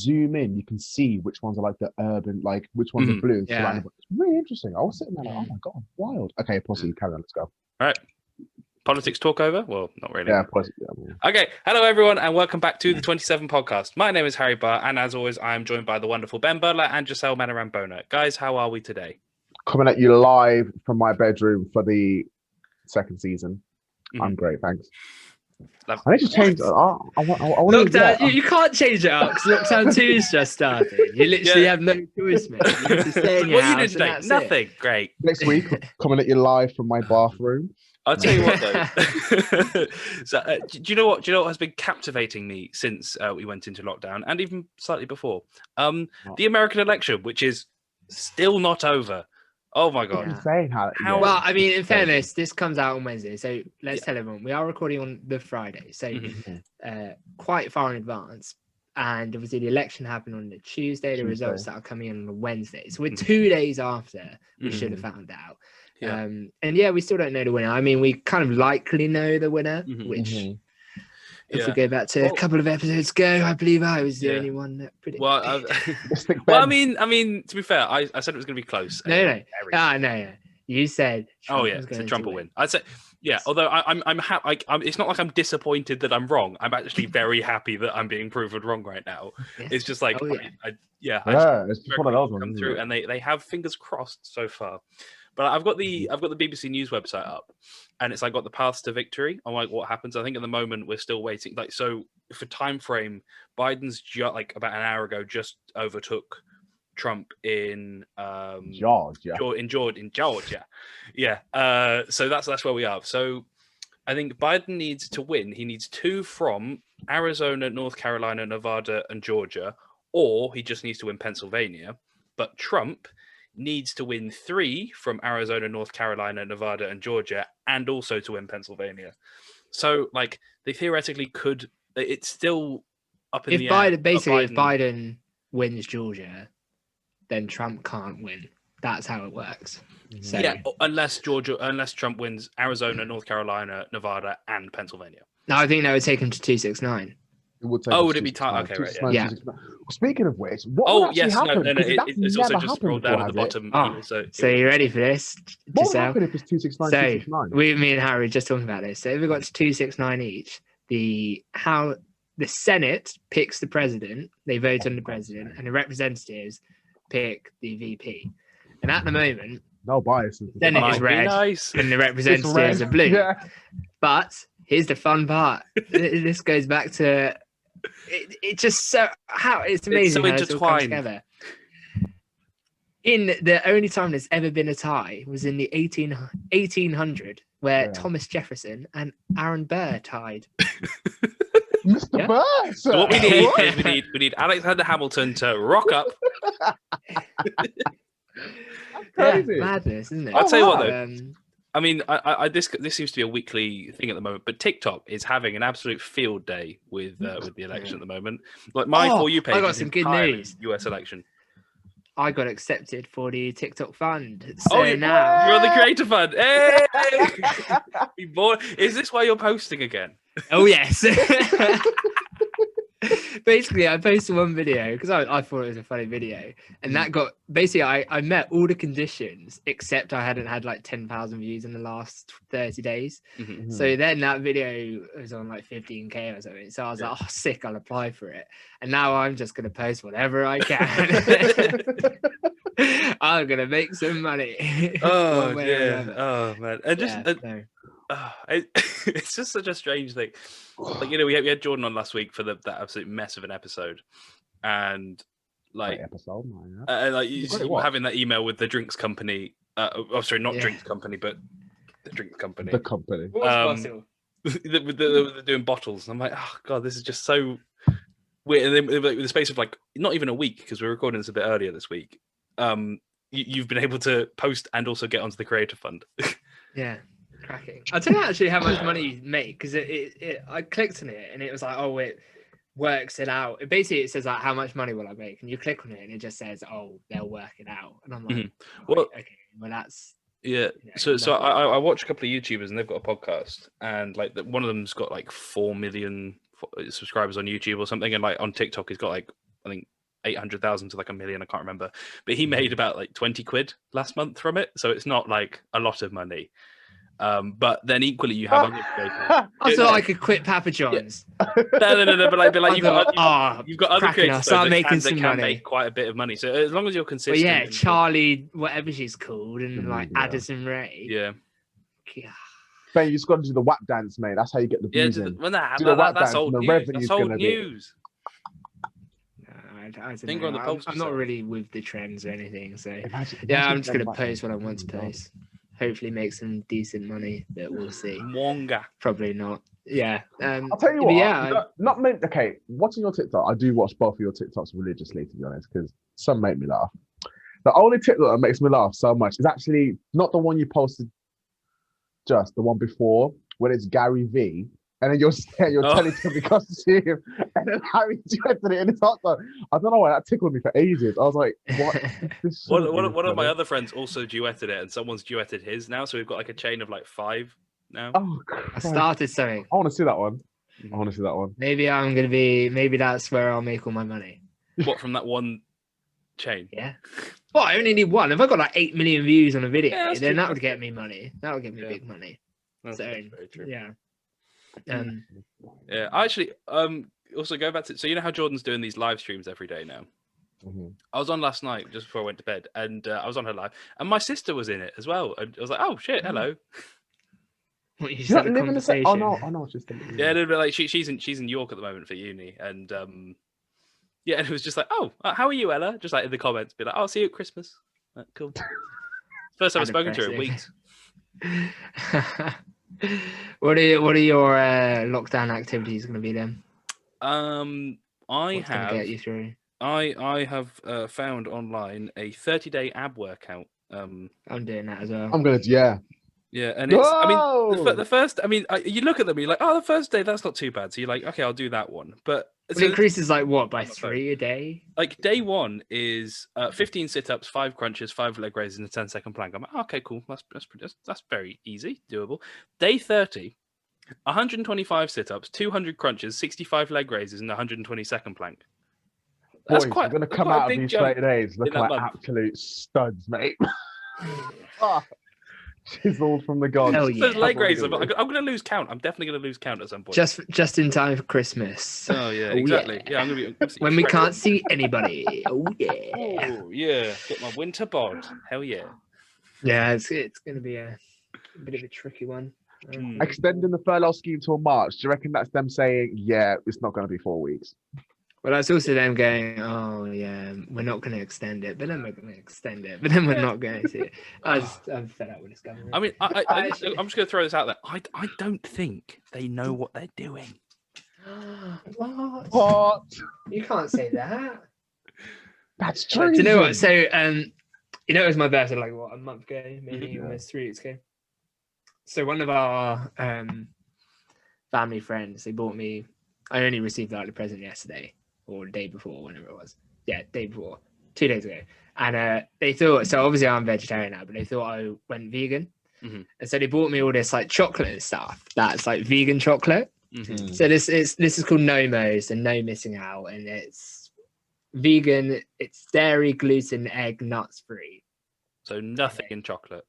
zoom in, you can see which ones are like the urban, like which ones are blue. Yeah. It's really interesting. I was sitting there like, oh my god, wild. Okay, proceed, carry on, let's go. All right. Politics talk over? Well, not really. Yeah, Okay, hello everyone, and welcome back to the 27 podcast. My name is Harry Barr, and as always, I am joined by the wonderful Ben Butler and Joscel Manarambona. Guys, how are we today? Coming at you live from my bedroom for the second season. I'm great, thanks. I need to change. Lockdown, you can't change it up because Lockdown 2 is just started. You literally have no choice, mate. You have to stay in your house. What you did today? Nothing. Great. Next week, coming at you live from my bathroom. I'll tell you what, though. So, do you know what has been captivating me since we went into lockdown, and even slightly before? The American election, which is still not over. Oh my god! What are you saying? Well, I mean, in fairness, this comes out on Wednesday, so let's tell everyone we are recording on the Friday, so quite far in advance. And obviously, the election happened on the Tuesday. The results that are coming in on the Wednesday, so we're 2 days after we should have found out. Yeah. And we still don't know the winner. I mean, we kind of likely know the winner, which if we go back to a couple of episodes ago, I believe I was the only one that predicted. Well, I mean, to be fair, I said it was going to be close. No. You said Trump Trump will win. I'd say, although I'm happy. It's not like I'm disappointed that I'm wrong. I'm actually very happy that I'm being proven wrong right now. Yeah. It's just like, it's one of those ones come through, and they have fingers crossed so far. But I've got the BBC News website up, and it's like got the paths to victory on like what happens. I think at the moment we're still waiting. Like, so for time frame, Biden's like about an hour ago just overtook Trump in Georgia. In Georgia. Yeah. So that's where we are. So I think Biden needs to win. He needs 2 from Arizona, North Carolina, Nevada, and Georgia, or he just needs to win Pennsylvania. But Trump needs to win 3 from Arizona, North Carolina, Nevada, and Georgia, and also to win Pennsylvania. So, like, they theoretically could. It's still up in the air. Basically, if Biden wins Georgia, then Trump can't win. That's how it works. So, unless Trump wins Arizona, North Carolina, Nevada, and Pennsylvania. No, I think that would take him to 269. Would it be tight? Okay, right. Yeah. Speaking of which, what happened? It's also just scrolled down at the bottom. So you ready for this? What would happen if it's 269? So me and Harry were just talking about this. So if we got to 269 each, the Senate picks the president, they vote on the president, and the representatives pick the VP. And at the moment, no bias. The Senate is red, and the representatives are blue. Yeah. But here's the fun part. This goes back to it. Just it's amazing it's how it's all come together. In the only time there's ever been a tie was in the 1800, where Thomas Jefferson and Aaron Burr tied. Mr. Burr. So what we need is we need Alexander Hamilton to rock up. Crazy. Madness, isn't it? I'll tell you what though. I mean, this seems to be a weekly thing at the moment, but TikTok is having an absolute field day with the election at the moment. Like my For You page, I got some good news. US election. I got accepted for the TikTok fund. So now you're on the creator fund. Hey! Is this why you're posting again? Oh yes. Basically, I posted one video because I thought it was a funny video, and that got I met all the conditions except I hadn't had like 10,000 views in the last 30 days. So then that video was on like 15k or something. So I was like, oh, sick, I'll apply for it. And now I'm just gonna post whatever I can. I'm gonna make some money. Oh man, and it's just such a strange thing. Like, we had Jordan on last week for that absolute mess of an episode, and like you having that email with the drinks company. Drinks company, but the drinks company. The company. They're doing bottles. And I'm like, oh god, this is just so weird. And then with the space of like not even a week, because we're recording this a bit earlier this week. You've been able to post and also get onto the creator fund. Yeah. Cracking. I'll tell you actually how much money you make, because I clicked on it and it was like, oh, it works it out. It says like, how much money will I make? And you click on it and it just says, oh, they'll work it out. And I'm like, that's So I watch a couple of YouTubers and they've got a podcast, and like one of them's got like 4 million subscribers on YouTube or something, and like on TikTok he's got like I think 800,000 to like 1 million. I can't remember, but he made about like 20 quid last month from it. So it's not like a lot of money. But then equally you have other creators. I thought I could quit Papa John's. No. But like you've got other creators I'll start making that some can money. make quite a bit of money. So as long as you're consistent. Well, yeah, Charlie, whatever she's called, and like Addison Rae. Yeah. Ben, you just got to do the WAP dance, mate. That's how you get the views in. That's old news. That's old news. I don't know. I'm not really with the trends or anything, so I'm just gonna post what I want to post. Hopefully, make some decent money, but we'll see. Mwonga. Probably not. Yeah. I'll tell you what. Not meant. Okay, watching your TikTok, I do watch both of your TikToks religiously, to be honest, because some make me laugh. The only TikTok that makes me laugh so much is actually not the one you posted, just the one before, when it's Gary V. And then you're telling him because to see him, and then Harry duetted it in his hot dog. I don't know why that tickled me for ages. I was like, what? One of my other friends also duetted it, and someone's duetted his now. So we've got like a chain of like 5 now. Oh, I started something. I want to see that one. Maybe that's where I'll make all my money. What, from that one chain? Yeah. Well, I only need one. If I got like 8 million views on a video, then that would get me money. That would get me big money. That's very true. Yeah. I actually also go back to, so you know how Jordan's doing these live streams every day now. I was on last night just before I went to bed, and I was on her live, and my sister was in it as well, and I was like, oh shit, hello. What, you not living the oh no, just yeah, a little bit like she's in York at the moment for uni, and and it was just like, oh, how are you, Ella? Just like in the comments, be like, oh, I'll see you at Christmas. Like, cool. First time I've spoken to her in weeks. What are your lockdown activities going to be then? I get you through? I have found online a 30-day ab workout. I'm doing that as well. I'm gonna yeah, and it's I mean the first, I mean you look at them, you're like, oh, the first day that's not too bad. So you're like, okay, I'll do that one. But it increases like what, by 3 a day? Like day 1 is 15 sit-ups, 5 crunches, 5 leg raises, and a 10-second plank. I'm like, okay, cool. That's very easy, doable. Day 30, 125 sit-ups, 200 crunches, 65 leg raises, and 120-second plank. That's quite. You're gonna come out of these 30 days looking like absolute studs, mate. Chiseled from the gods. Hell yeah. Those leg raises. I'm going to lose count. I'm definitely going to lose count at some point. Just in time for Christmas. Oh yeah, exactly. Yeah, I'm going to be when we can't see anybody. Oh yeah. Oh yeah. Get my winter bod. Hell yeah. Yeah, it's going to be a bit of a tricky one. Extending the furlough scheme till March. Do you reckon that's them saying, yeah, it's not going to be 4 weeks? Well, that's also them going, oh yeah, we're not going to extend it, but then we're going to extend it, but then we're not going to. I'm fed up with this government. I mean, I'm just going to throw this out there. I don't think they know what they're doing. What? You can't say that. That's true. Do you know what? So, it was my birthday like what, a month ago, maybe almost 3 weeks ago. So one of our family friends, they bought me. I only received like the present yesterday. Or the day before, whenever it was. Yeah, day before, 2 days ago. And they thought, so obviously I'm vegetarian now, but they thought I went vegan. And so they bought me all this like chocolate and stuff that's like vegan chocolate. So this is called Nomos and No Missing Out, and it's vegan, it's dairy, gluten, egg, nuts free. So nothing in chocolate.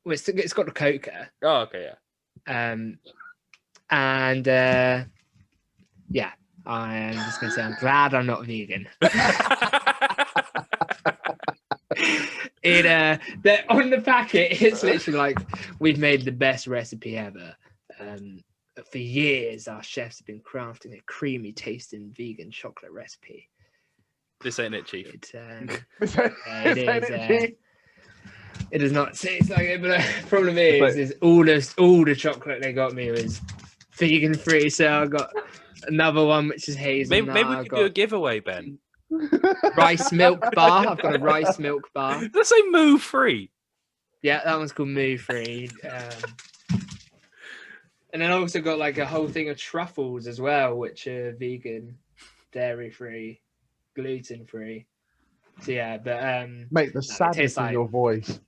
Well, it's got the cocoa. Oh, okay, yeah. Yeah. I am just going to say I'm glad I'm not vegan. On the packet, it's literally like, we've made the best recipe ever. For years, our chefs have been crafting a creamy tasting vegan chocolate recipe. This ain't it, Chief. It does not taste like it, but the problem is all the chocolate they got me was vegan free, so I got another one which is hazelnut. Maybe we could do a giveaway, Ben. Rice milk bar. I've got a rice milk bar. Let's say Moo Free. Yeah, that one's called Moo Free. And then I also got like a whole thing of truffles as well, which are vegan, dairy free, gluten free. So yeah, but mate, the sadness in your voice.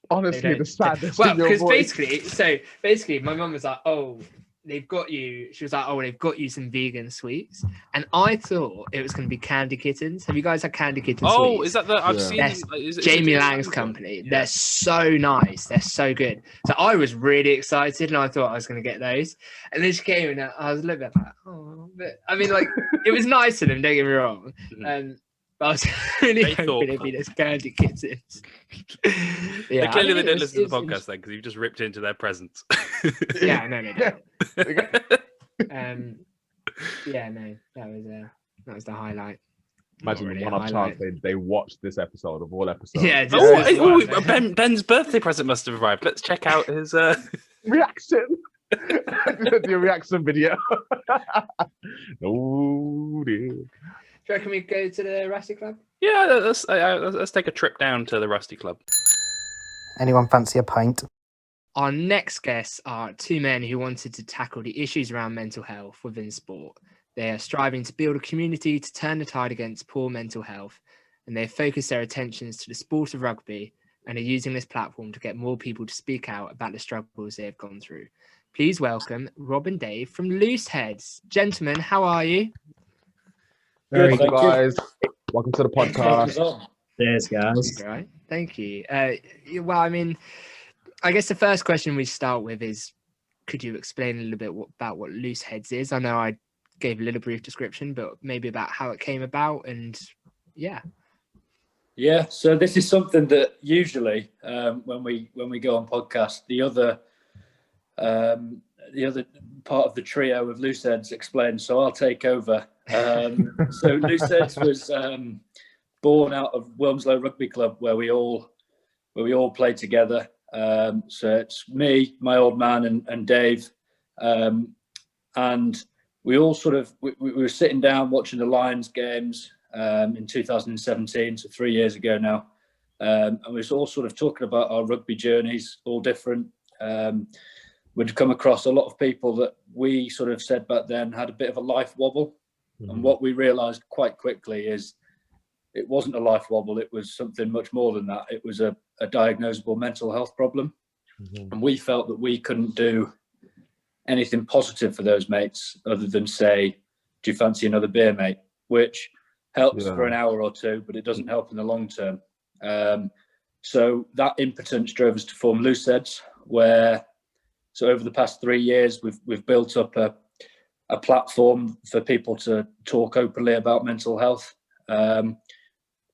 Honestly, the sadness in your voice. Well, because basically, my mum was like, "Oh, they've got you. She was like, oh, they've got you some vegan sweets, and I thought it was going to be candy kittens. Have you guys had candy kitten sweets? Oh, is that the? I've seen. Is Jamie Lang's company. Yeah. They're so nice. They're so good. So I was really excited, and I thought I was going to get those. And then she came, and I was a little bit like, oh, but I mean, like, it was nice of them. Don't get me wrong. But I was really hoping it'd be those candy kittens. Yeah, clearly they don't listen to the podcast then, because you've just ripped into their presence. Yeah, no. Yeah, no, that was the highlight. Imagine really one off chance they watched this episode of all episodes. Yeah. Ben's birthday present must have arrived. Let's check out his reaction. The reaction video. Oh dear. Do you reckon we go to the Rusty Club? Yeah, let's take a trip down to the Rusty Club. Anyone fancy a pint? Our next guests are two men who wanted to tackle the issues around mental health within sport. They are striving to build a community to turn the tide against poor mental health, and they focus their attentions to the sport of rugby and are using this platform to get more people to speak out about the struggles they have gone through. Please welcome Rob and Dave from Looseheadz. Gentlemen, how are you? Very good, guys. Welcome to the podcast. Cheers, guys. Right. Thank you. Well, I mean, I guess the first question we start with is, could you explain a little bit about what Looseheadz is? I know I gave a little brief description, but maybe about how it came about and yeah. Yeah, so this is something that usually when we go on podcast, the other part of the trio of Looseheadz explains, so I'll take over. So Looseheadz was born out of Wilmslow Rugby Club, where we all played together. So it's me, my old man, and Dave, and we all we were sitting down watching the Lions games in 2017, so 3 years ago now, and we were all sort of talking about our rugby journeys, all different. We'd come across a lot of people that we sort of said back then had a bit of a life wobble. Mm-hmm. And what we realised quite quickly is it wasn't a life wobble, it was something much more than that. It was a diagnosable mental health problem. Mm-hmm. And we felt that we couldn't do anything positive for those mates other than say, do you fancy another beer, mate? Which helps for an hour or two, but it doesn't help in the long term. So that impotence drove us to form Looseheadz, so over the past 3 years, we've built up a platform for people to talk openly about mental health.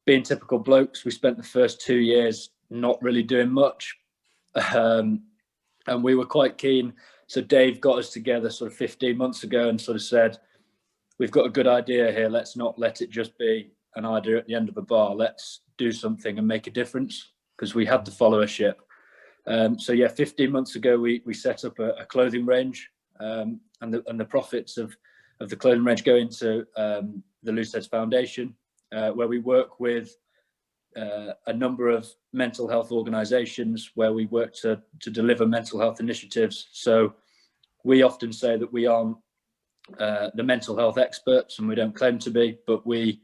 Being typical blokes, we spent the first 2 years not really doing much. And we were quite keen. So Dave got us together sort of 15 months ago and sort of said, we've got a good idea here. Let's not let it just be an idea at the end of a bar. Let's do something and make a difference, because we had to follow a ship. 15 months ago, we set up a clothing range, and the profits of the clothing range go into the Looseheadz Foundation, where we work with a number of mental health organisations where we work to deliver mental health initiatives. So we often say that we aren't the mental health experts, and we don't claim to be, but we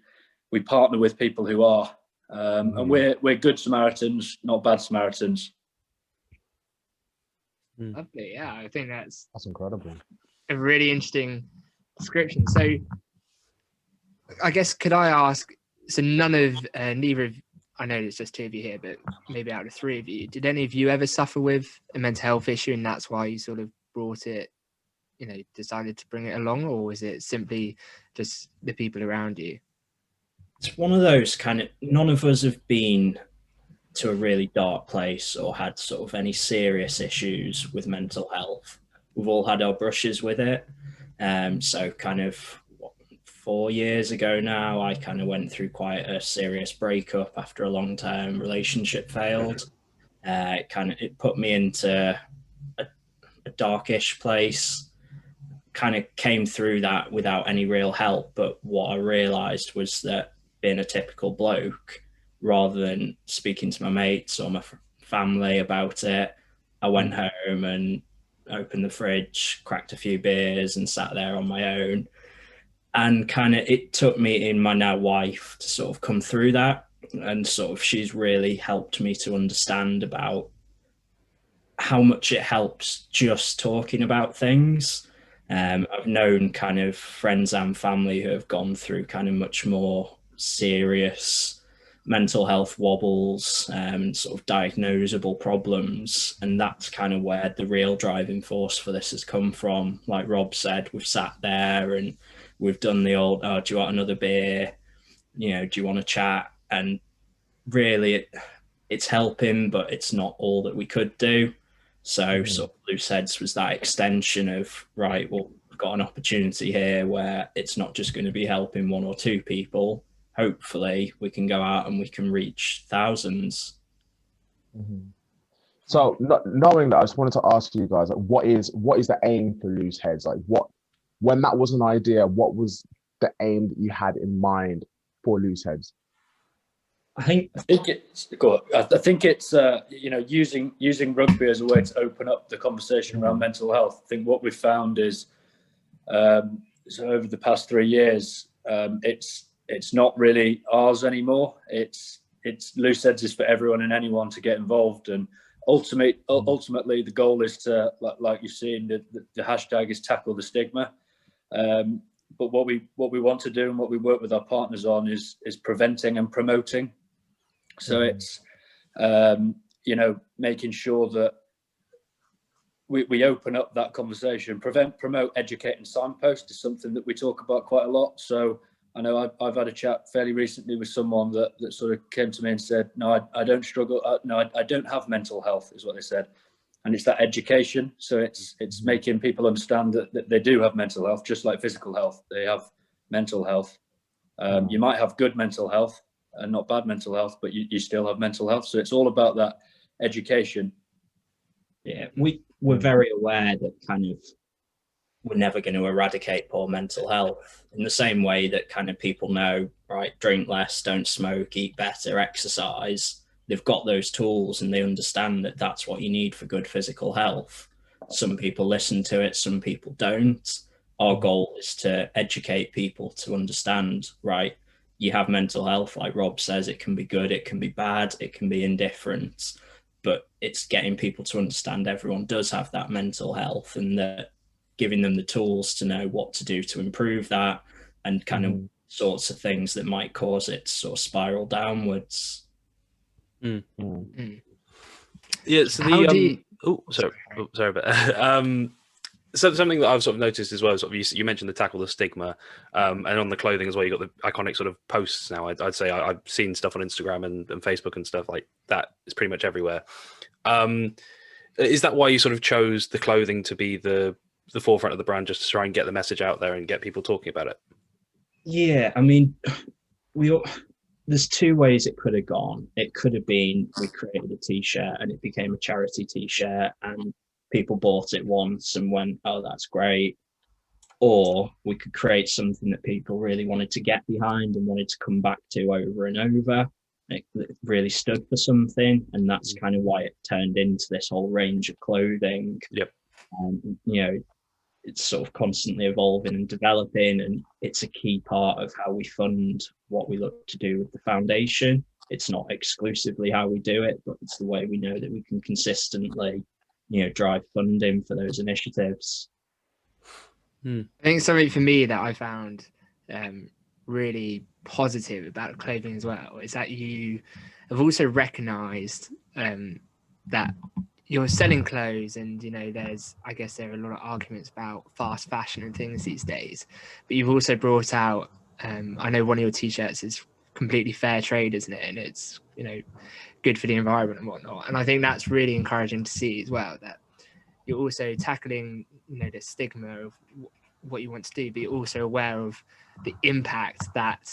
partner with people who are, and we're good Samaritans, not bad Samaritans. Lovely. Yeah, I think that's incredible. A really interesting description. So I guess, could I ask, so neither of, I know it's just two of you here, but maybe out of three of you, did any of you ever suffer with a mental health issue and that's why you sort of brought it, decided to bring it along, or was it simply just the people around you? It's one of those none of us have been to a really dark place or had sort of any serious issues with mental health. We've all had our brushes with it. So 4 years ago now, I went through quite a serious breakup after a long-term relationship failed. It put me into a darkish place. Came through that without any real help. But what I realised was that being a typical bloke, rather than speaking to my mates or my family about it, I went home and opened the fridge, cracked a few beers and sat there on my own. And it took me and my now wife to sort of come through that. And she's really helped me to understand about how much it helps just talking about things. I've known kind of friends and family who have gone through kind of much more serious mental health wobbles, sort of diagnosable problems. And that's kind of where the real driving force for this has come from. Like Rob said, we've sat there and we've done the old, oh, do you want another beer? You know, do you want to chat? And really it's helping, but it's not all that we could do. So sort of Looseheadz was that extension of, right, well, we've got an opportunity here where it's not just going to be helping one or two people. Hopefully we can go out and we can reach thousands. So knowing that, I just wanted to ask you guys, like, what is the aim for Looseheadz? Like, when that was an idea, what was the aim that you had in mind for Looseheadz? I think it's you know, using rugby as a way to open up the conversation around mental health. I think what we've found is so over the past 3 years, it's not really ours anymore. It's Looseheadz is for everyone and anyone to get involved. And ultimately, the goal is to, like you've seen, the hashtag is tackle the stigma. But what we want to do and what we work with our partners on is preventing and promoting. So it's you know, making sure that we open up that conversation. Prevent, promote, educate, and signpost is something that we talk about quite a lot. So I know I've had a chat fairly recently with someone that sort of came to me and said, no, I don't struggle. No, I don't have mental health, is what they said. And it's that education. So it's making people understand that they do have mental health, just like physical health. They have mental health. You might have good mental health and not bad mental health, but you still have mental health. So it's all about that education. Yeah, we're very aware that kind of we're never going to eradicate poor mental health in the same way that kind of people know, right, drink less, don't smoke, eat better, exercise. They've got those tools and they understand that that's what you need for good physical health. Some people listen to it, some people don't. Our goal is to educate people to understand, right, you have mental health, like Rob says, it can be good, it can be bad, it can be indifferent, but it's getting people to understand everyone does have that mental health and that giving them the tools to know what to do to improve that and kind of sorts of things that might cause it to sort of spiral downwards. Yeah, so sorry, but so something that I've sort of noticed as well, sort of you mentioned the tackle the stigma, and on the clothing as well, you got the iconic sort of posts now. I'd say I've seen stuff on Instagram and Facebook and stuff like that. It's pretty much everywhere. Is that why you sort of chose the clothing to be the forefront of the brand, just to try and get the message out there and get people talking about it? Yeah, I mean, there's two ways it could have gone. It could have been we created a t-shirt and it became a charity t-shirt and people bought it once and went, oh, that's great. Or we could create something that people really wanted to get behind and wanted to come back to over and over. It really stood for something, and that's kind of why it turned into this whole range of clothing. Yep. You know, it's sort of constantly evolving and developing, and it's a key part of how we fund what we look to do with the foundation. It's not exclusively how we do it, but it's the way we know that we can consistently, you know, drive funding for those initiatives. I think something for me that I found really positive about clothing as well is that you have also recognized that you're selling clothes, and you know I guess there are a lot of arguments about fast fashion and things these days, but you've also brought out I know one of your t-shirts is completely fair trade, isn't it? And it's, you know, good for the environment and whatnot. And I think that's really encouraging to see as well, that you're also tackling, you know, the stigma of what you want to do, but you're also aware of the impact that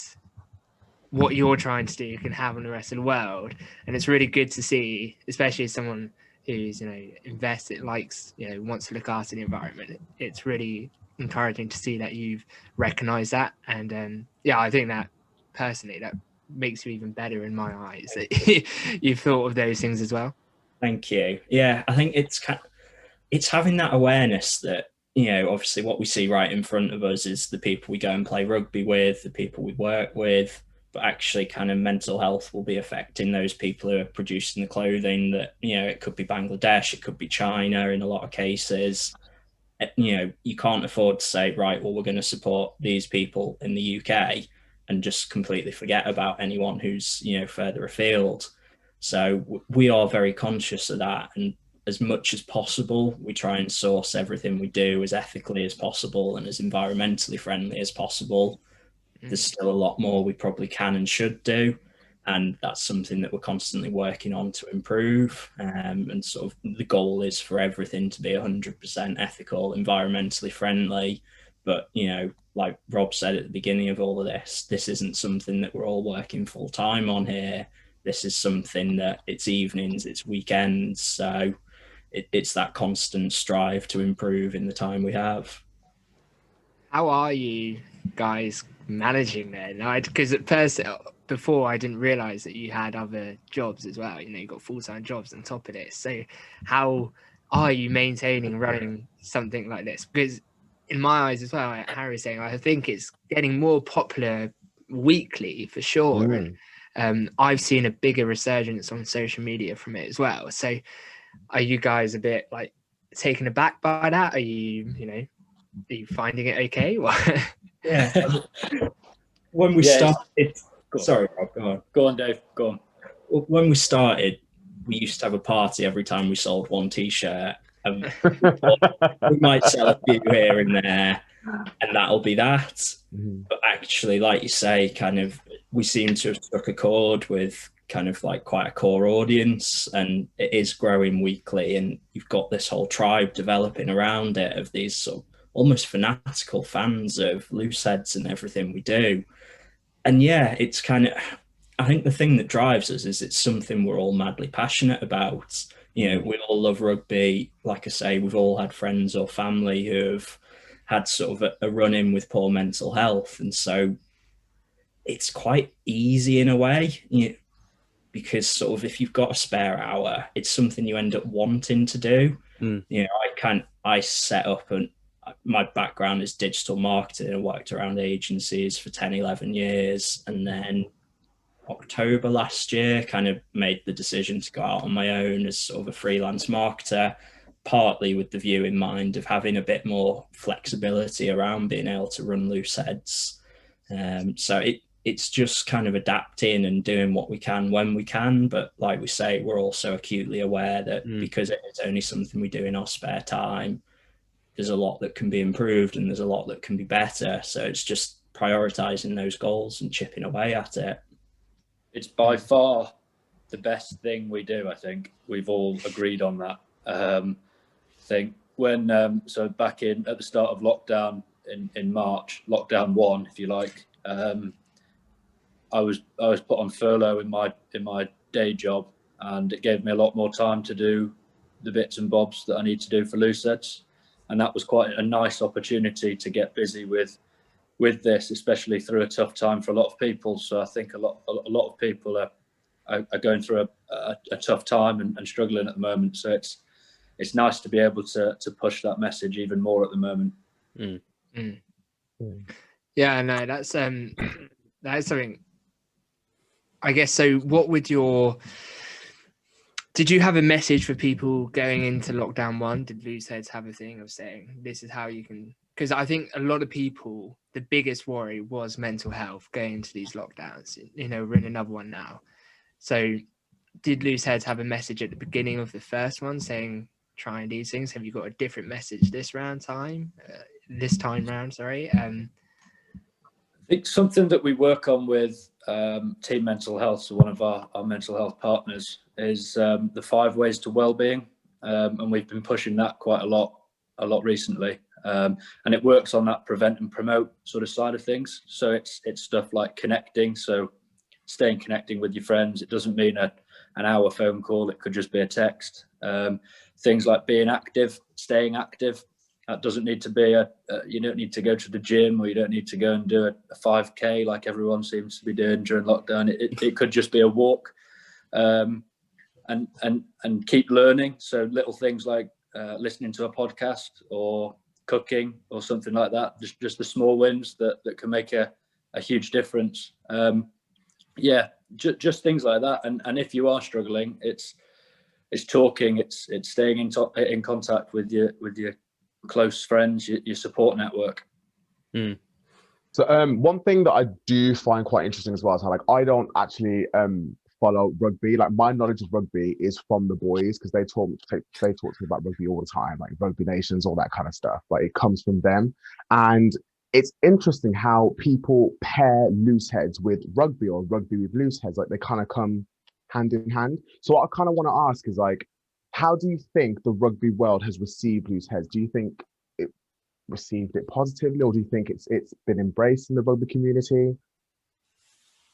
what you're trying to do can have on the rest of the world. And it's really good to see, especially as someone who's, you know, invested, likes, you know, wants to look after the environment. It's really encouraging to see that you've recognized that. And yeah, I think that personally, that makes you even better in my eyes, that you've thought of those things as well. Thank you. Yeah, I think it's having that awareness that, you know, obviously what we see right in front of us is the people we go and play rugby with, the people we work with, but actually kind of mental health will be affecting those people who are producing the clothing. That, you know, it could be Bangladesh, it could be China in a lot of cases. you know, you can't afford to say, right, well, we're going to support these people in the UK and just completely forget about anyone who's, you know, further afield. So we are very conscious of that. And as much as possible, we try and source everything we do as ethically as possible and as environmentally friendly as possible. There's still a lot more we probably can and should do. And that's something that we're constantly working on to improve. And sort of the goal is for everything to be 100% ethical, environmentally friendly. But, you know, like Rob said at the beginning of all of this isn't something that we're all working full time on here. This is something that it's evenings, it's weekends. So it's that constant strive to improve in the time we have. How are you guys managing then? Because at first, before, I didn't realize that you had other jobs as well. You know, you got full-time jobs on top of this. So how are you maintaining running something like this? Because in my eyes as well, like Harry was saying, I think it's getting more popular weekly for sure. And I've seen a bigger resurgence on social media from it as well. So are you guys a bit like taken aback by that? Are you, you know, are you finding it okay? Yeah. When we started, sorry, Rob, go on, Dave. Go on. When we started, we used to have a party every time we sold one T-shirt. We might sell a few here and there, and that'll be that. But actually, like you say, kind of, we seem to have struck a chord with kind of like quite a core audience, and it is growing weekly. And you've got this whole tribe developing around it of these sort of almost fanatical fans of Looseheadz and everything we do. And yeah, it's kind of, I think the thing that drives us is it's something we're all madly passionate about. You know, we all love rugby. Like I say, we've all had friends or family who have had sort of a run-in with poor mental health. And so it's quite easy in a way, you know, because sort of if you've got a spare hour, it's something you end up wanting to do. You know, I set up, and my background is digital marketing. I worked around agencies for 10, 11 years. And then October last year, kind of made the decision to go out on my own as sort of a freelance marketer, partly with the view in mind of having a bit more flexibility around being able to run Looseheadz. So it's just kind of adapting and doing what we can when we can. But like we say, we're also acutely aware that because it's only something we do in our spare time, there's a lot that can be improved and there's a lot that can be better. So it's just prioritizing those goals and chipping away at it. It's by far the best thing we do. I think we've all agreed on that. Thing when so back at the start of lockdown in March, lockdown 1, if you like, I was put on furlough in my day job, and it gave me a lot more time to do the bits and bobs that I need to do for Looseheadz, and that was quite a nice opportunity to get busy with this, especially through a tough time for a lot of people. So I think a lot of people are going through a tough time and struggling at the moment. So it's nice to be able to push that message even more at the moment. Yeah, no, that's something. I guess so. What would did you have a message for people going into lockdown 1? Did Looseheadz have a thing of saying this is how you can? Because I think a lot of people, the biggest worry was mental health going into these lockdowns. You know, we're in another one now. So did Looseheadz have a message at the beginning of the first one saying trying these things? Have you got a different message this time round? Sorry. I think something that we work on with Team Mental Health, so one of our mental health partners, is the 5 ways to wellbeing, and we've been pushing that quite a lot recently, and it works on that prevent and promote sort of side of things. So it's stuff like connecting, so staying connecting with your friends. It doesn't mean an hour phone call, it could just be a text. Things like being active, staying active. That doesn't need to be you don't need to go to the gym, or you don't need to go and do a 5K like everyone seems to be doing during lockdown. It could just be a walk, and keep learning. So little things like listening to a podcast or cooking or something like that. Just the small wins that can make a huge difference. Just things like that. And if you are struggling, it's talking, it's staying in contact with your close friends, your support network. So one thing that I do find quite interesting as well is how like I don't actually follow rugby. Like my knowledge of rugby is from the boys because they talk to me about rugby all the time, like Rugby Nations, all that kind of stuff. Like it comes from them, and it's interesting how people pair Looseheadz with rugby or rugby with Looseheadz. Like they kind of come hand in hand. So what I kind of want to ask is like, how do you think the rugby world has received Looseheadz? Do you think it received it positively, or do you think it's been embraced in the rugby community?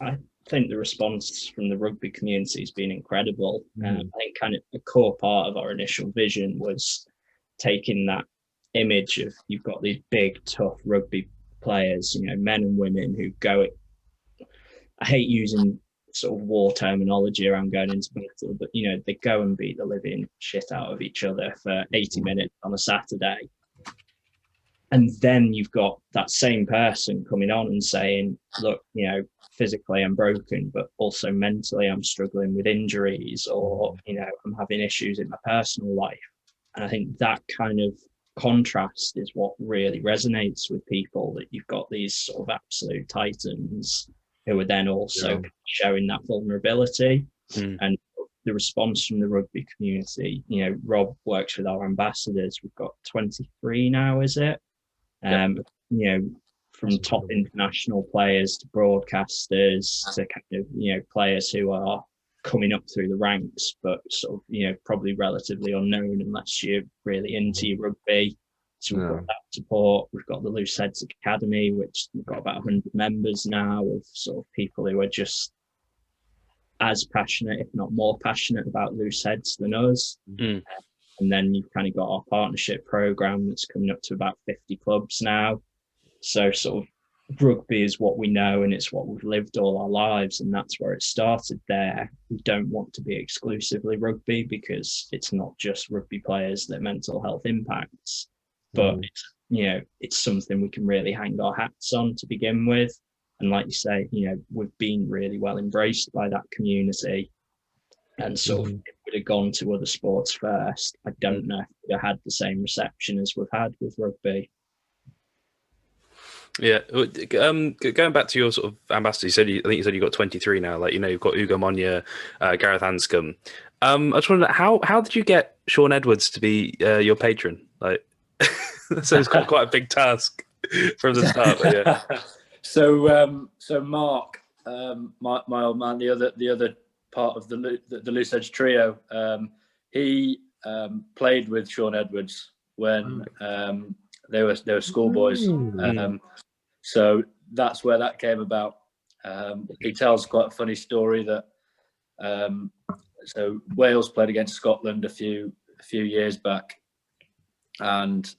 I think the response from the rugby community has been incredible. I think kind of a core part of our initial vision was taking that image of you've got these big, tough rugby players, you know, men and women who go. I hate using sort of war terminology around going into battle, but you know, they go and beat the living shit out of each other for 80 minutes on a Saturday. And then you've got that same person coming on and saying, look, you know, physically I'm broken, but also mentally I'm struggling with injuries, or, you know, I'm having issues in my personal life. And I think that kind of contrast is what really resonates with people, that you've got these sort of absolute titans who are then also showing that vulnerability. And the response from the rugby community, you know, Rob works with our ambassadors. We've got 23 now, is it? You know, from top international players to broadcasters to kind of, you know, players who are coming up through the ranks, but sort of, you know, probably relatively unknown unless you're really into your rugby. So we've got that support. We've got the Looseheadz Academy, which we've got about 100 members now of sort of people who are just as passionate, if not more passionate about Looseheadz than us. And then you've kind of got our partnership program that's coming up to about 50 clubs now. So sort of rugby is what we know and it's what we've lived all our lives, and that's where it started there. We don't want to be exclusively rugby because it's not just rugby players that mental health impacts, but you know, it's something we can really hang our hats on to begin with. And like you say, you know, we've been really well embraced by that community. And sort of, it would have gone to other sports first. I don't know if it would have had the same reception as we've had with rugby. Yeah, going back to your sort of ambassador, I think you said you've got 23 now. Like, you know, you've got Ugo Monye, Gareth Anscombe. I just wondered, how did you get Shaun Edwards to be your patron? Like, so it's quite a big task from the start. But yeah. So Mark, my old man, the other part of the Looseheadz trio, he played with Shaun Edwards when they were schoolboys. So that's where that came about. He tells quite a funny story that so Wales played against Scotland a few years back, and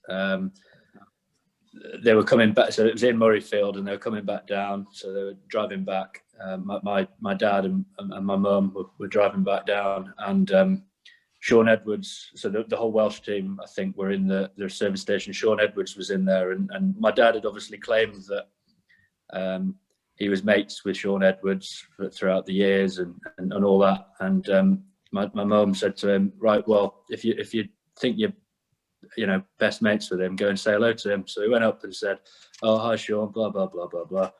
they were coming back. So it was in Murrayfield, and they were coming back down. So they were driving back. My dad and my mum were driving back down, and Shaun Edwards. So the whole Welsh team, I think, were in their service station. Shaun Edwards was in there, and my dad had obviously claimed that he was mates with Shaun Edwards throughout the years and all that. And my mum said to him, right, well, if you think you're, you know, best mates with him, go and say hello to him. So he went up and said, oh, hi Shaun, blah blah blah blah blah,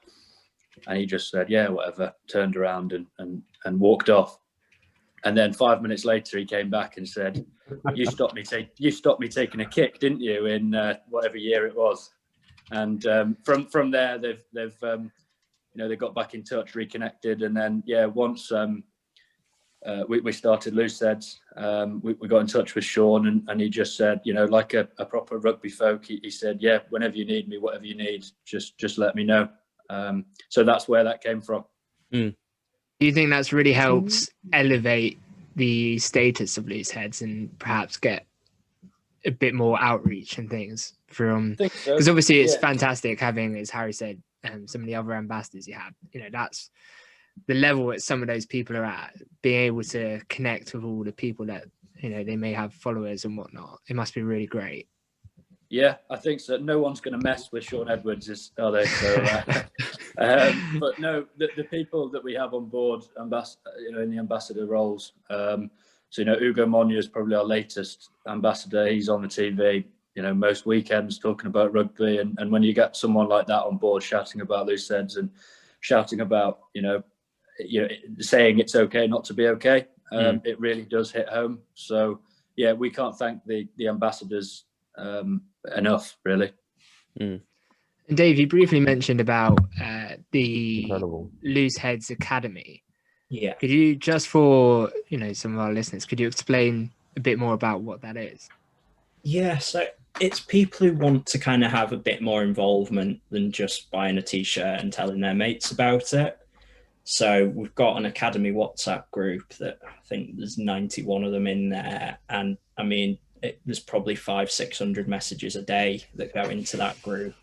and he just said, yeah, whatever, turned around and walked off. And then 5 minutes later he came back and said, you stopped me taking a kick, didn't you, in whatever year it was. And from there they've you know, they got back in touch, reconnected, and then once we started Looseheadz, we got in touch with Shaun, and he just said, you know, like a proper rugby folk, he said, yeah, whenever you need me, whatever you need, just let me know. So that's where that came from. Do you think that's really helped elevate the status of Looseheadz and perhaps get a bit more outreach and things from? Because obviously it's fantastic having, as Harry said, some of the other ambassadors you have. You know, that's the level that some of those people are at, being able to connect with all the people that, you know, they may have followers and whatnot. It must be really great. Yeah, I think so. No one's going to mess with Shaun Edwards, are they? So, but no, the people that we have on board, you know, in the ambassador roles. So, you know, Ugo Monye is probably our latest ambassador. He's on the TV. most weekends talking about rugby. And when you get someone like that on board shouting about Looseheadz and shouting about, saying it's okay not to be okay, it really does hit home. So, yeah, we can't thank the ambassadors enough, really. And Dave, you briefly mentioned about the Incredible. Looseheadz Academy. Yeah. Could you, just for some of our listeners, could you explain a bit more about what that is? Yeah, so it's people who want to kind of have a bit more involvement than just buying a t-shirt and telling their mates about it. So we've got an Academy WhatsApp group that I think there's 91 of them in there. And I mean, there's probably 500-600 messages a day that go into that group.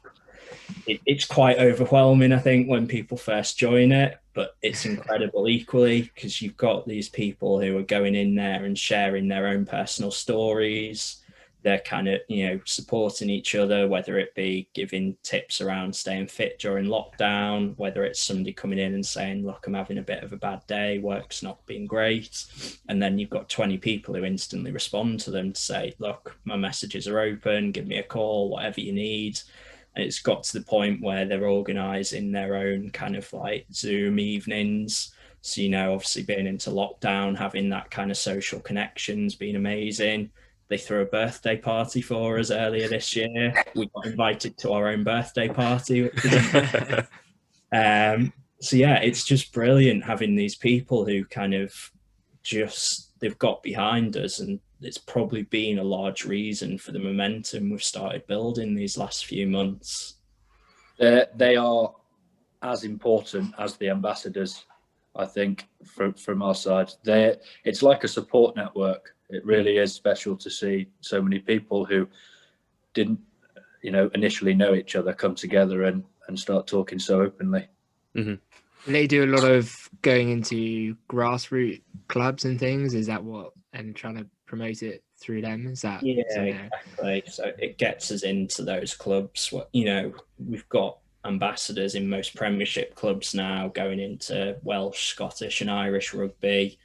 It's quite overwhelming, I think, when people first join it, but it's incredible equally, because you've got these people who are going in there and sharing their own personal stories. They're kind of, supporting each other, whether it be giving tips around staying fit during lockdown, whether it's somebody coming in and saying, look, I'm having a bit of a bad day, work's not been great. And then you've got 20 people who instantly respond to them to say, look, my messages are open, give me a call, whatever you need. And it's got to the point where they're organising their own kind of like Zoom evenings. So, obviously being into lockdown, having that kind of social connections, been amazing. They threw a birthday party for us earlier this year. We got invited to our own birthday party. So yeah, it's just brilliant having these people who kind of they've got behind us, and it's probably been a large reason for the momentum we've started building these last few months. They are as important as the ambassadors, I think, from our side. It's like a support network. It really is special to see so many people who didn't, initially know each other come together and start talking so openly. Mm-hmm. They do a lot of going into grassroots clubs and things. Is that and trying to promote it through them? Is that? Yeah, exactly. So it gets us into those clubs. We've got ambassadors in most Premiership clubs now, going into Welsh, Scottish and Irish rugby.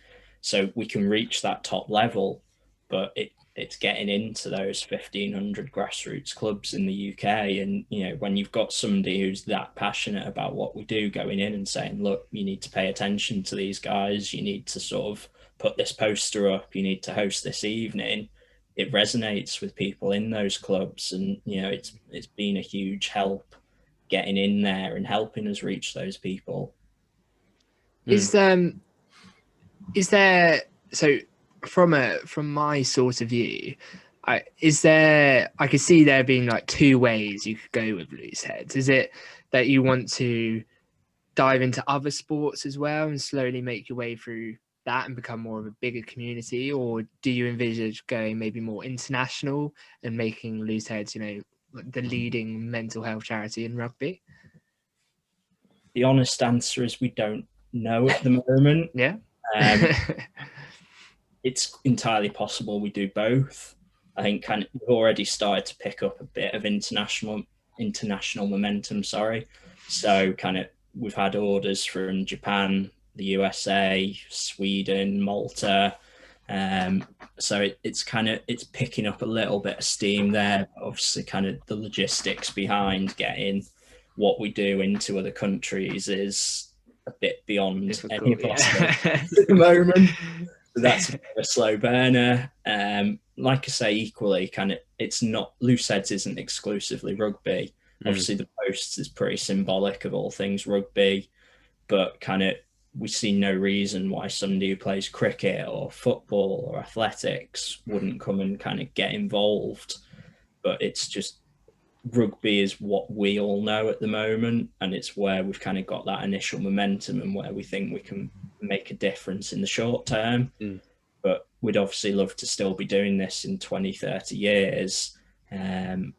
So we can reach that top level, but it's getting into those 1,500 grassroots clubs in the UK. And, when you've got somebody who's that passionate about what we do going in and saying, look, you need to pay attention to these guys, you need to sort of put this poster up, you need to host this evening, it resonates with people in those clubs. And, it's been a huge help getting in there and helping us reach those people. Is there, so from my sort of view, I could see there being like two ways you could go with Looseheadz. Is it that you want to dive into other sports as well and slowly make your way through that and become more of a bigger community, or do you envisage going maybe more international and making Looseheadz, the leading mental health charity in rugby? The honest answer is we don't know at the moment. Yeah. It's entirely possible we do both. I think we've already started to pick up a bit of international momentum. So we've had orders from Japan, the USA, Sweden, Malta. So it's picking up a little bit of steam there. Obviously, the logistics behind getting what we do into other countries is a bit beyond any possibility at the moment. So that's a slow burner. Like I say, equally, it's not, Looseheadz isn't exclusively rugby. Obviously, the posts is pretty symbolic of all things rugby, but we see no reason why somebody who plays cricket or football or athletics wouldn't come and get involved. But it's just, rugby is what we all know at the moment, and it's where we've got that initial momentum and where we think we can make a difference in the short term. But we'd obviously love to still be doing this in 20-30 years, and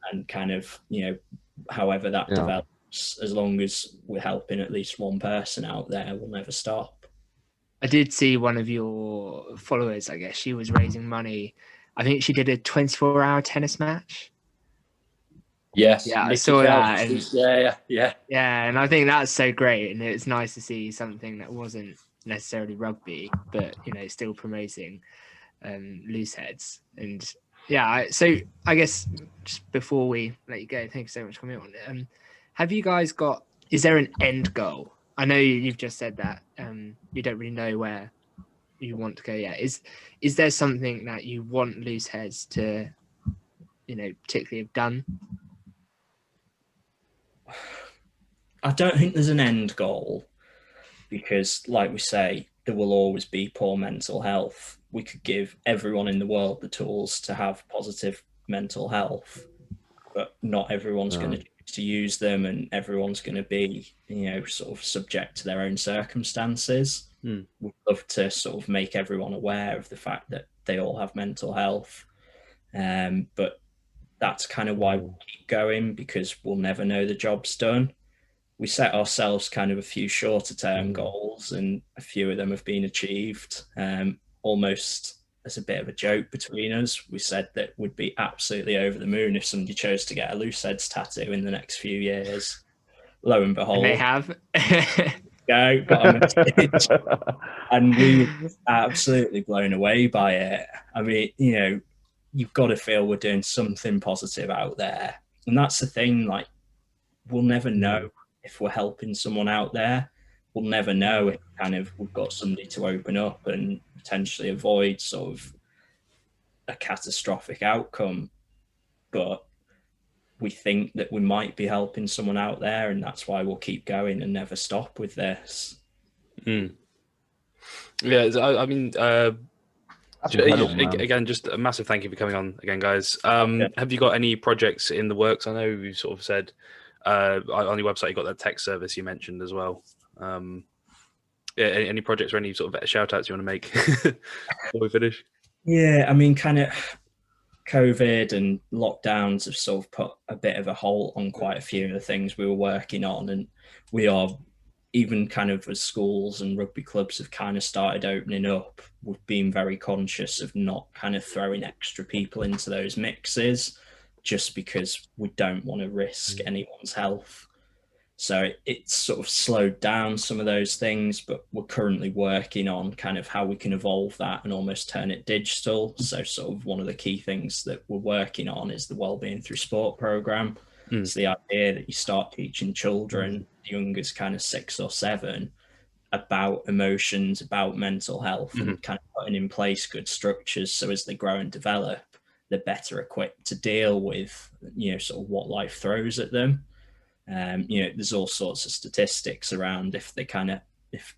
however that develops, as long as we're helping at least one person out there, we'll never stop. I did see one of your followers, I guess she was raising money. I think she did a 24-hour tennis match. Yes. Yeah, I saw that. And, yeah. And I think that's so great. And it's nice to see something that wasn't necessarily rugby, but, still promoting Looseheadz. And So I guess just before we let you go, thank you so much for coming on. Have you guys got? Is there an end goal? I know you've just said that you don't really know where you want to go yet. Is there something that you want Looseheadz to, particularly have done? I don't think there's an end goal because, like we say, there will always be poor mental health. We could give everyone in the world the tools to have positive mental health, but not everyone's going to use them, and everyone's going to be, sort of subject to their own circumstances. We'd love to sort of make everyone aware of the fact that they all have mental health, but that's kind of why we'll keep going, because we'll never know the job's done. We set ourselves kind of a few shorter term goals, and a few of them have been achieved. Almost as a bit of a joke between us, we said that we'd be absolutely over the moon if somebody chose to get a Looseheadz tattoo in the next few years. Lo and behold, And they have. Got a message, and we were absolutely blown away by it. I mean, you've got to feel we're doing something positive out there, and that's the thing. Like, we'll never know if we're helping someone out there. We'll never know if we've got somebody to open up and potentially avoid sort of a catastrophic outcome. But we think that we might be helping someone out there, and that's why we'll keep going and never stop with this. Yeah, I mean, again, just a massive thank you for coming on again, guys. Have you got any projects in the works? I know you sort of said on your website you got that tech service you mentioned as well. Any projects or any sort of shout outs you want to make before we finish? Yeah, I mean, kind of COVID and lockdowns have sort of put a bit of a halt on quite a few of the things we were working on, and we are, even kind of as schools and rugby clubs have kind of started opening up, we've been very conscious of not kind of throwing extra people into those mixes, just because we don't want to risk anyone's health. So it's sort of slowed down some of those things, but we're currently working on kind of how we can evolve that and almost turn it digital. So sort of one of the key things that we're working on is the Wellbeing Through Sport program. It's the idea that you start teaching children, young as kind of 6 or 7, about emotions, about mental health, and kind of putting in place good structures so as they grow and develop, they're better equipped to deal with, sort of what life throws at them. There's all sorts of statistics around if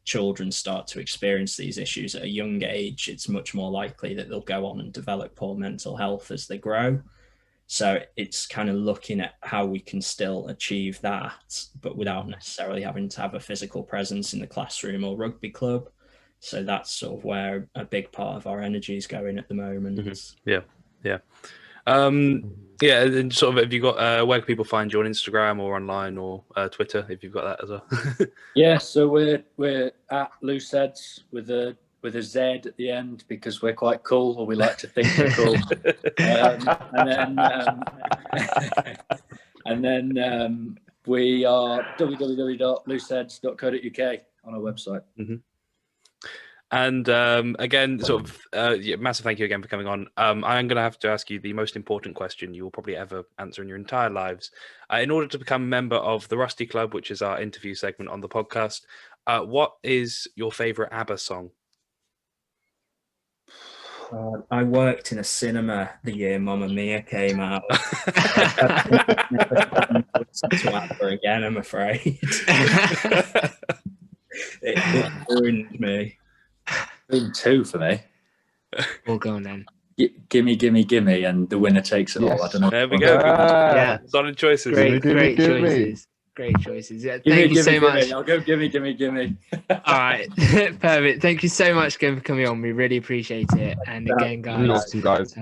children start to experience these issues at a young age, it's much more likely that they'll go on and develop poor mental health as they grow. So it's kind of looking at how we can still achieve that, but without necessarily having to have a physical presence in the classroom or rugby club. So that's sort of where a big part of our energy is going at the moment. Yeah. And sort of, have you got where can people find you on Instagram or online or Twitter, if you've got that as well? Yeah, so we're at Looseheadz with a Z at the end because we're quite cool, or we like to think we're cool. And then we are www.looseheadz.co.uk on our website. And again, sort of massive thank you again for coming on. I'm going to have to ask you the most important question you will probably ever answer in your entire lives. In order to become a member of the Rusty Club, which is our interview segment on the podcast, what is your favourite ABBA song? I worked in a cinema the year Mamma Mia came out. To ABBA again, I'm afraid. it ruined me. 2 for me. All going then. Gimme, gimme, gimme, and the winner takes it all. I don't know. There we go. Yeah, solid choices. Great choices. Great choices. Yeah, thank you so much. I'll go gimme, gimme, gimme. All right, perfect. Thank you so much again for coming on. We really appreciate it. And again, guys, awesome, guys.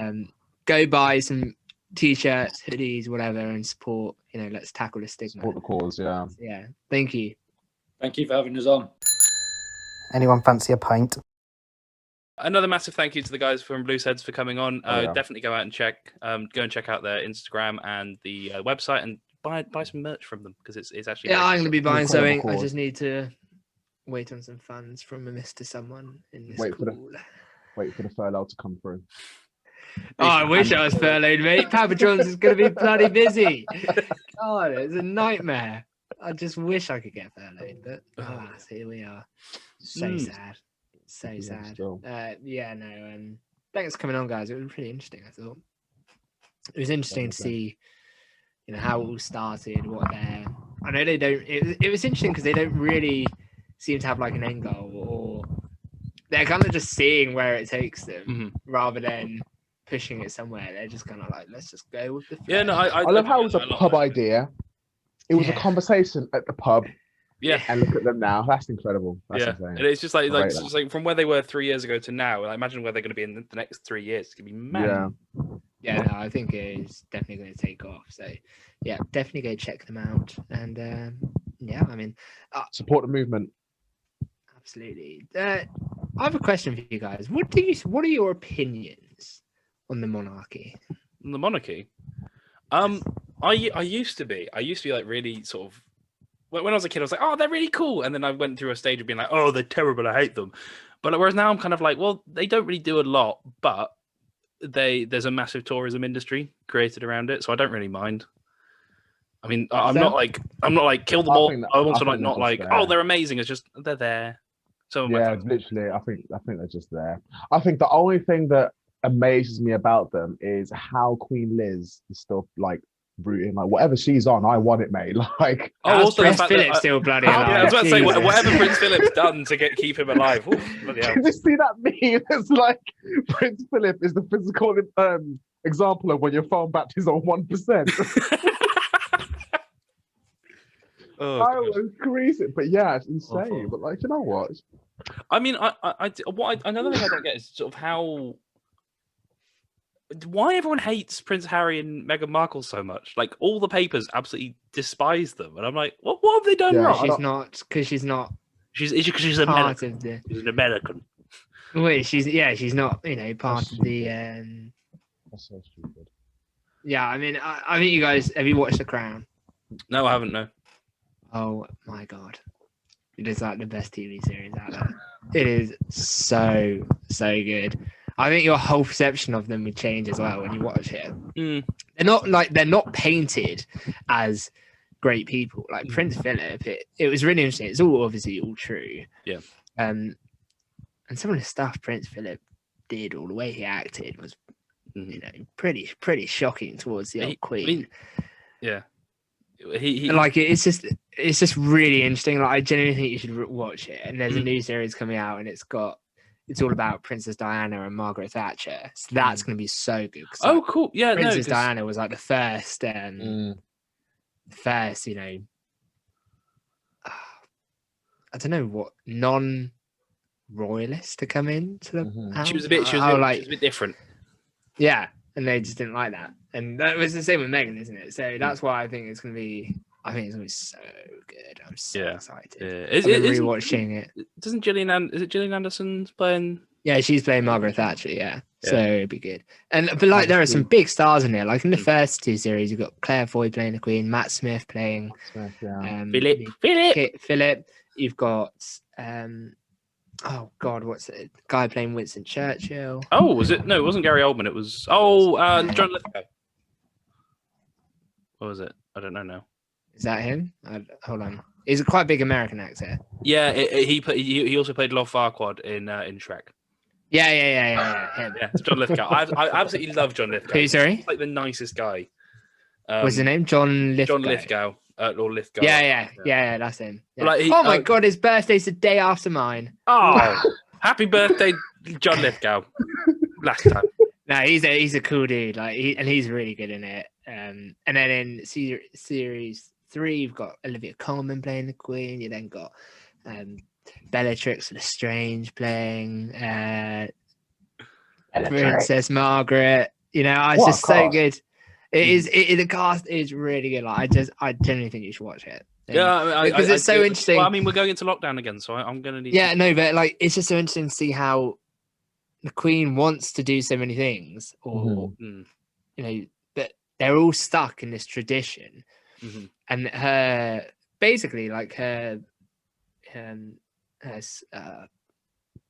Go buy some t-shirts, hoodies, whatever, and support. Let's tackle the stigma. Support the cause. Yeah. Yeah. Thank you. Thank you for having us on. Anyone fancy a pint? Another massive thank you to the guys from Looseheadz for coming on. Yeah. Definitely go out and check out their Instagram and the website and buy some merch from them, because it's actually I'm going to be buying incredible something. I cause. just need to wait on some funds from a Mr. Someone in this Wait for school. Wait for the furlough to come through. Oh, I wish I was furloughed, mate. Papa John's is going to be bloody busy. God, it's a nightmare. I just wish I could get furloughed, but alas, here we are. So sad. So sad. Yeah, no. Thanks for coming on, guys. It was really interesting, I thought. It was interesting to see, how it all started, what they're... I know they don't... It was interesting because they don't really seem to have like an end goal, or they're kind of just seeing where it takes them rather than pushing it somewhere. They're just kind of like, let's just go with the flow. Yeah, no, I love how it was a pub idea. It was a conversation at the pub. Yeah, and look at them now. That's incredible. That's and it's just like from where they were 3 years ago to now. I imagine where they're going to be in the next 3 years. It's going to be mad. Yeah, no, I think it's definitely going to take off. So, yeah, definitely go check them out. And I mean, support the movement. Absolutely. I have a question for you guys. What are your opinions on the monarchy? The monarchy? I used to be like really sort of, when I was a kid, I was like, oh, they're really cool. And then I went through a stage of being like, oh, they're terrible, I hate them. But whereas now I'm kind of like, well, they don't really do a lot, but there's a massive tourism industry created around it, so I don't really mind. I mean, I'm not like kill them all. I want to not like, oh, they're amazing. It's just they're there. So literally, I think they're just there. I think the only thing that amazes me about them is how Queen Liz is still like rooting, like whatever she's on, I want it, mate. Like, also Prince Philip's still bloody alive. Yeah, I was about to say whatever Prince Philip's done to keep him alive. Ooh, bloody hell. Did you see that meme? It's like Prince Philip is the physical example of when your phone battery's on 1%. I was crazy, but yeah, it's insane. Awful. But like, you know what? I mean, another thing I don't get is sort of why everyone hates Prince Harry and Meghan Markle so much. Like, all the papers absolutely despise them, and I'm like, what have they done wrong? She's not because she's not. She's part American. of the. She's an American. Wait, she's not. Part of the. That's so stupid. Yeah, I mean, I think you guys have you watched The Crown? No, I haven't. No. Oh my god, it is like the best TV series out there. It is so good. I think your whole perception of them would change as well when you watch it. They're not painted as great people. Like Prince Philip, it was really interesting. It's all obviously all true. Yeah. And some of the stuff Prince Philip did, or the way he acted, was pretty shocking towards the old Queen. I mean, yeah. He like it's just really interesting. Like, I genuinely think you should watch it. And there's a new series coming out, and it's all about Princess Diana and Margaret Thatcher. So that's going to be so good. Oh, cool! Yeah, Princess Diana was like the first, I don't know what non-royalist to come into the house. She was a bit different. Yeah, and they just didn't like that. And that was the same with Meghan, isn't it? So that's why I think it's going to be so good. I'm so excited. Yeah. I've been rewatching it. Doesn't Gillian Anderson's playing? Yeah, she's playing Margaret Thatcher. Yeah, so it'd be good. But like, there are some big stars in there. Like in the first two series, you've got Claire Foy playing the Queen, Matt Smith playing Philip. You've got oh God, what's it? Guy playing Winston Churchill. Oh, was it? No, it wasn't Gary Oldman. It was John Lithgow. What was it? I don't know now. Is that him? Hold on. He's a quite big American actor. Yeah, he also played Lord Farquaad in Shrek. Yeah. Him. Yeah, it's John Lithgow. I absolutely love John Lithgow. Who, sorry? He's like the nicest guy. What's his name? John Lithgow. John Lithgow. Or Lithgow. Yeah, that's him. Yeah. Like oh my God, his birthday's the day after mine. Oh, happy birthday, John Lithgow. Last time. No, he's a cool dude. Like, he's really good in it. And then in series 3, you've got Olivia Colman playing the Queen. You then got Bellatrix Lestrange playing Princess Margaret. It's just so good. It is. The cast is really good. Like, I genuinely think you should watch it. Because it's so interesting. Well, I mean, we're going into lockdown again, so I'm going to need. Yeah, no, but like, it's just so interesting to see how the Queen wants to do so many things, or but they're all stuck in this tradition, and her basically like her the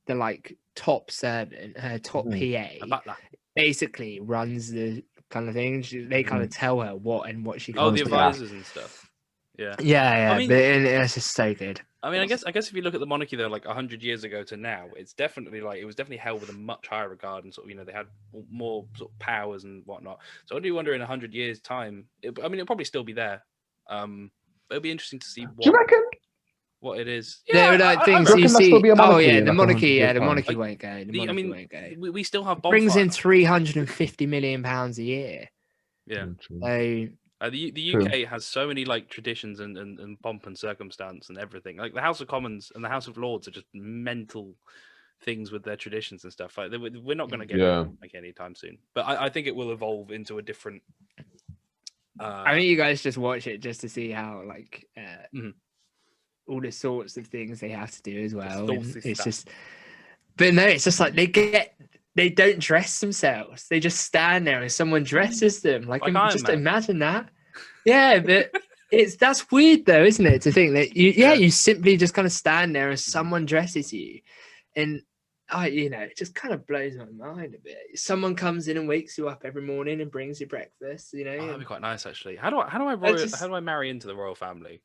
like top servant, her top PA, basically runs the kind of thing. They kind of tell her what she can. Oh, the advisors and stuff. Yeah. Yeah. I mean, but it's just so good. I mean, I guess if you look at the monarchy though, like 100 years ago to now, it's definitely like it was definitely held with a much higher regard and sort of they had more sort of powers and whatnot. So I do wonder in 100 years' time, it'll probably still be there. It'll be interesting to see what. Do you reckon? What it is? Yeah, I things reckon you there'll see. still be a Oh monarchy yeah, in the like monarchy. 100 Yeah, years' the time. monarchy won't go. The monarchy won't go. We still have Brings in bonfires. 350 million pounds a year. Yeah. True. So the UK has so many like traditions and pomp and circumstance and everything. Like the House of Commons and the House of Lords are just mental things with their traditions and stuff. Like we're not going to get it like anytime soon. But I think it will evolve into a different. I think you guys just watch it just to see how like all the sorts of things they have to do as well. It's just, but no, it's just like they don't dress themselves. They just stand there and someone dresses them. Like just imagine that. Yeah, but that's weird though, isn't it? To think that you simply just kind of stand there and someone dresses you, and it just kind of blows my mind a bit. Someone comes in and wakes you up every morning and brings you breakfast. That'd be quite nice actually. How do I marry into the royal family?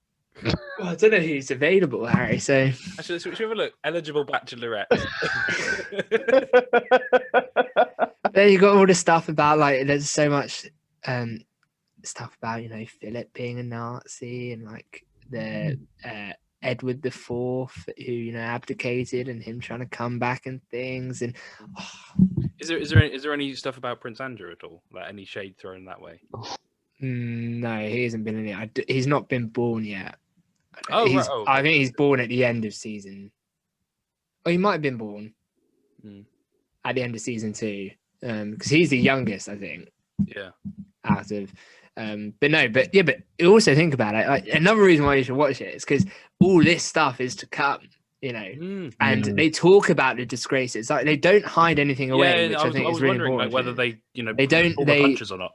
Well, I don't know who's available, Harry. So actually, should we have a look? Eligible bachelorette. Then you got all the stuff about like there's so much stuff about Philip being a Nazi and like the Edward IV who abdicated and him trying to come back and things. And is there any stuff about Prince Andrew at all? Like any shade thrown that way? No, he hasn't been in it. He's not been born yet. Oh, I think he's born at the end of season. Oh, he might have been born at the end of season 2, because he's the youngest, I think. Yeah. Out of, but you also think about it. Like, another reason why you should watch it is because all this stuff is to come. And they talk about the disgraces. Like they don't hide anything away, which I think is really important. Like, whether they pull the punches or not.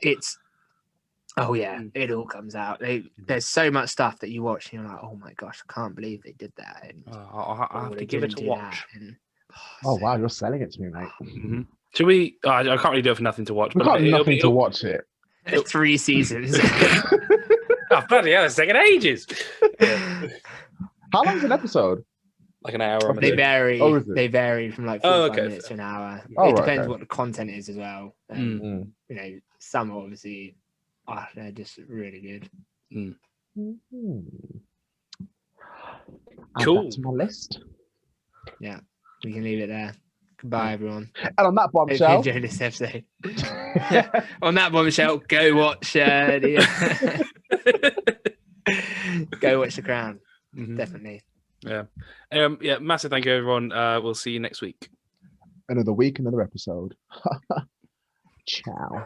Oh yeah, it all comes out. There's so much stuff that you watch, and you're like, oh my gosh, I can't believe they did that. And I'll have to give it a watch. Wow, you're selling it to me, mate. Mm-hmm. Should we? I can't really do it for nothing to watch. We can't do nothing to watch it. 3 seasons. Oh bloody hell! It's taking ages. How long's an episode? Like an hour. They vary. Oh, is it? They vary from like 45 minutes to an hour. It depends what the content is as well. Some are obviously. They're just really good. Cool. Add that to my list. Yeah, we can leave it there. Goodbye, everyone. And on that bombshell, hope you enjoyed this episode. On that bombshell, go watch. Go watch The Crown. Definitely. Yeah. Massive thank you, everyone. We'll see you next week. Another week, another episode. Ciao.